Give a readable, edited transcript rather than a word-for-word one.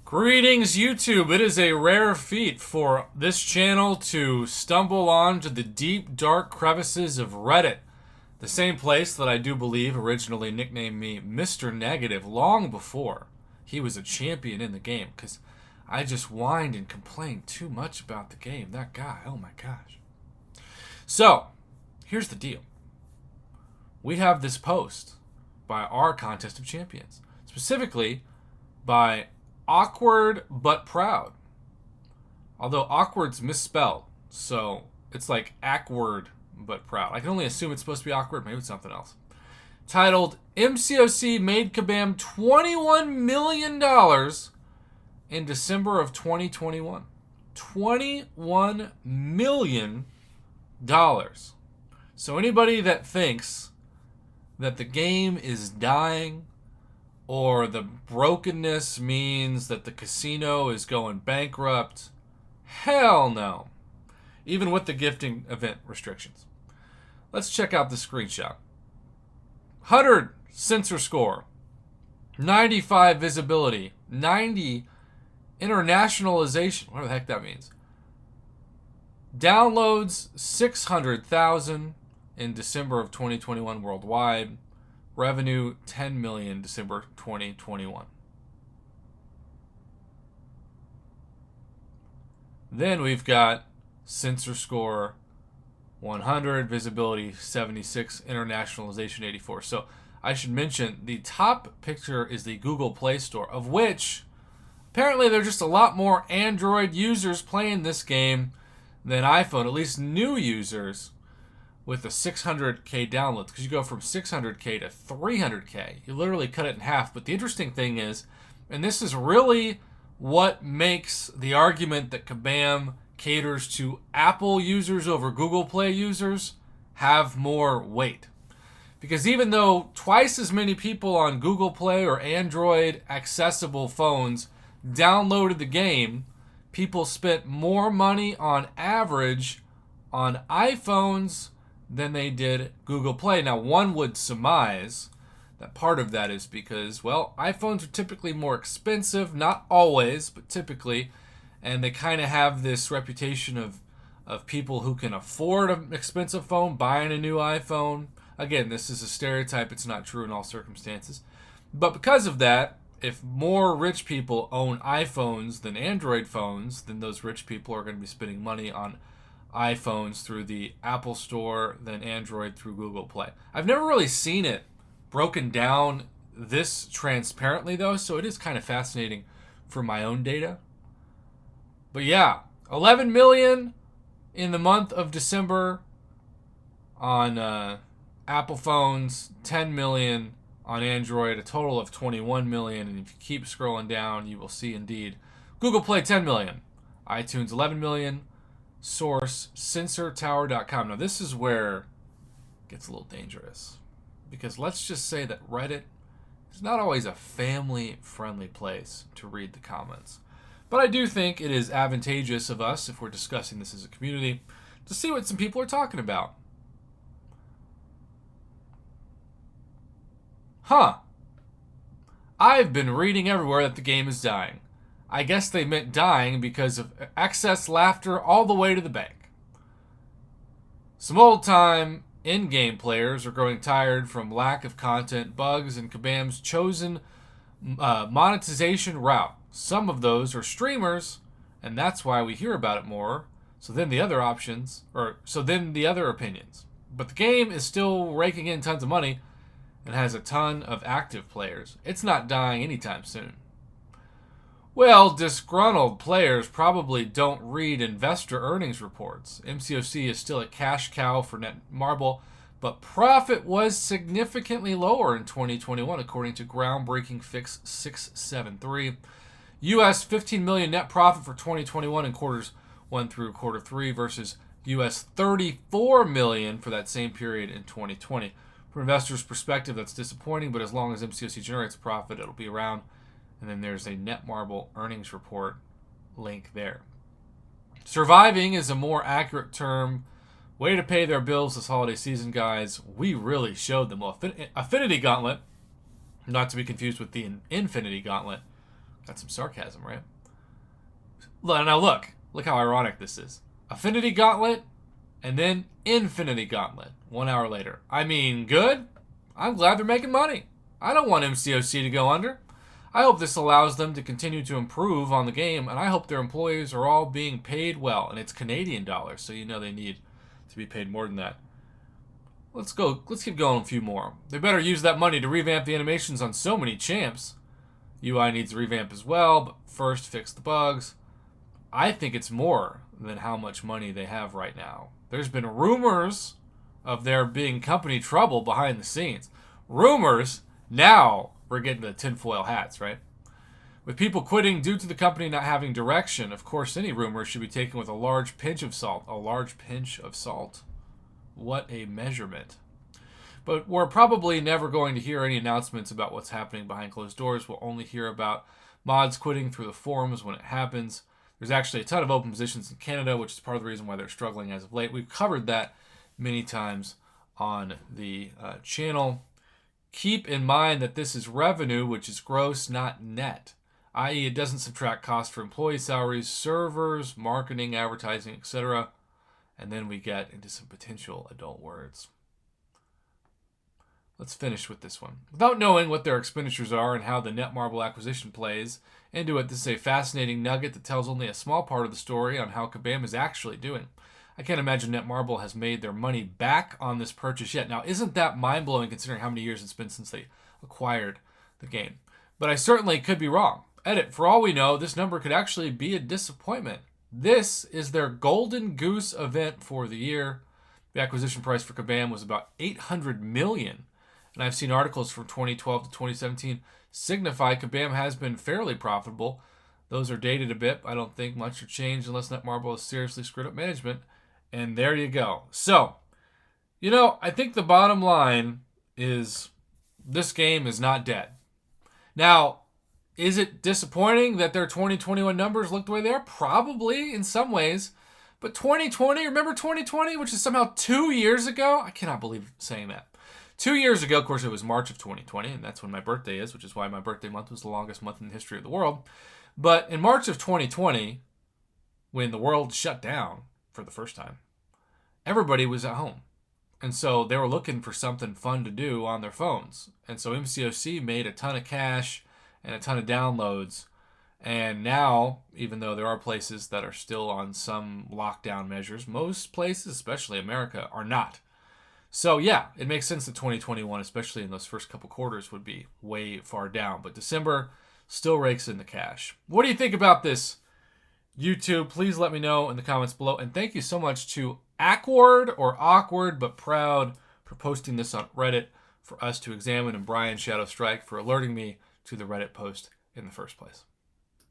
Greetings, YouTube. It is a rare feat for this channel to stumble onto the deep, dark crevices of Reddit. The same place that I do believe originally nicknamed me Mr. Negative long before he was a champion in the game, because I just whined and complained too much about the game. That guy, oh my gosh. So, here's the deal. We have this post by our Contest of Champions, specifically by Awkward But Proud. Although awkward's misspelled, so it's like awkward but proud. I can only assume it's supposed to be awkward, maybe it's something else. Titled, MCOC made Kabam $21 million in December of 2021. $21 million. So anybody that thinks that the game is dying, or the brokenness means that the casino is going bankrupt, hell no. Even with the gifting event restrictions. Let's check out the screenshot. 100 sensor score, 95 visibility, 90 internationalization, what the heck that means. Downloads 600,000 in December of 2021 worldwide. Revenue, $10 million, December 2021. Then we've got sensor score 100, visibility 76, internationalization 84. So I should mention the top picture is the Google Play Store, of which apparently there are just a lot more Android users playing this game than iPhone, at least new users, with the 600K downloads, because you go from 600K to 300K. You literally cut it in half. But the interesting thing is, and this is really what makes the argument that Kabam caters to Apple users over Google Play users have more weight. Because even though twice as many people on Google Play or Android accessible phones downloaded the game, people spent more money on average on iPhones than they did Google Play. Now, one would surmise that part of that is because, well, iPhones are typically more expensive, not always, but typically, and they kind of have this reputation of people who can afford an expensive phone buying a new iPhone. Again, this is a stereotype. It's not true in all circumstances. But because of that, if more rich people own iPhones than Android phones, then those rich people are going to be spending money on iPhones through the Apple Store than Android through Google Play. I've never really seen it broken down this transparently, though, so it is kind of fascinating for my own data. But yeah, 11 million in the month of December on Apple phones, 10 million on Android, a total of 21 million. And if you keep scrolling down, you will see indeed Google Play 10 million, iTunes 11 million, source sensortower.com. Now this is where it gets a little dangerous, because let's just say that Reddit is not always a family-friendly place to read the comments. But I do think it is advantageous of us, if we're discussing this as a community, to see what some people are talking about. I've been reading everywhere that the game is dying. I guess they meant dying because of excess laughter all the way to the bank. Some old-time in-game players are growing tired from lack of content, bugs, and Kabam's chosen monetization route. Some of those are streamers, and that's why we hear about it more. So then the other opinions. But the game is still raking in tons of money and has a ton of active players. It's not dying anytime soon. Well, disgruntled players probably don't read investor earnings reports. MCOC is still a cash cow for Netmarble, but profit was significantly lower in 2021, according to groundbreaking Fix 673. US 15 million net profit for 2021 in quarters 1 through quarter 3 versus US 34 million for that same period in 2020. From investors' perspective, that's disappointing, but as long as MCOC generates profit, it'll be around. And then there's a Netmarble earnings report link there. Surviving is a more accurate term. Way to pay their bills this holiday season, guys. We really showed them. Well, Affinity Gauntlet, not to be confused with the Infinity Gauntlet, That's some sarcasm, right? Now look how ironic this is. Affinity Gauntlet, and then Infinity Gauntlet 1 hour later. I mean, good. I'm glad they're making money. I don't want MCOC to go under. I hope this allows them to continue to improve on the game, and I hope their employees are all being paid well. And it's Canadian dollars, so you know they need to be paid more than that. Let's keep going a few more. They better use that money to revamp the animations on so many champs. UI needs a revamp as well, but first fix the bugs. I think it's more than how much money they have right now. There's been rumors of there being company trouble behind the scenes. Rumors. Now we're getting the tinfoil hats, right? With people quitting due to the company not having direction, of course any rumors should be taken with a large pinch of salt. A large pinch of salt? What a measurement. But we're probably never going to hear any announcements about what's happening behind closed doors. We'll only hear about mods quitting through the forums when it happens. There's actually a ton of open positions in Canada, which is part of the reason why they're struggling as of late. We've covered that many times on the channel. Keep in mind that this is revenue, which is gross, not net, i.e. it doesn't subtract costs for employee salaries, servers, marketing, advertising, etc. And then we get into some potential adult words. Let's finish with this one. Without knowing what their expenditures are and how the Netmarble acquisition plays into it, this is a fascinating nugget that tells only a small part of the story on how Kabam is actually doing. I can't imagine Netmarble has made their money back on this purchase yet. Now, isn't that mind-blowing considering how many years it's been since they acquired the game? But I certainly could be wrong. Edit, for all we know, this number could actually be a disappointment. This is their golden goose event for the year. The acquisition price for Kabam was about $800 million. And I've seen articles from 2012 to 2017 signify Kabam has been fairly profitable. Those are dated a bit. I don't think much will change unless Netmarble has seriously screwed up management. And there you go. So, I think the bottom line is this game is not dead. Now, is it disappointing that their 2021 numbers look the way they are? Probably in some ways. But 2020, remember 2020, which is somehow 2 years ago? I cannot believe saying that. 2 years ago, of course, it was March of 2020, and that's when my birthday is, which is why my birthday month was the longest month in the history of the world. But in March of 2020, when the world shut down for the first time, everybody was at home. And so they were looking for something fun to do on their phones. And so MCOC made a ton of cash and a ton of downloads. And now, even though there are places that are still on some lockdown measures, most places, especially America, are not. So yeah, it makes sense that 2021, especially in those first couple quarters, would be way far down. But December still rakes in the cash. What do you think about this, YouTube? Please let me know in the comments below. And thank you so much to Awkward or Awkward But Proud for posting this on Reddit for us to examine, and Brian Shadow Strike for alerting me to the Reddit post in the first place.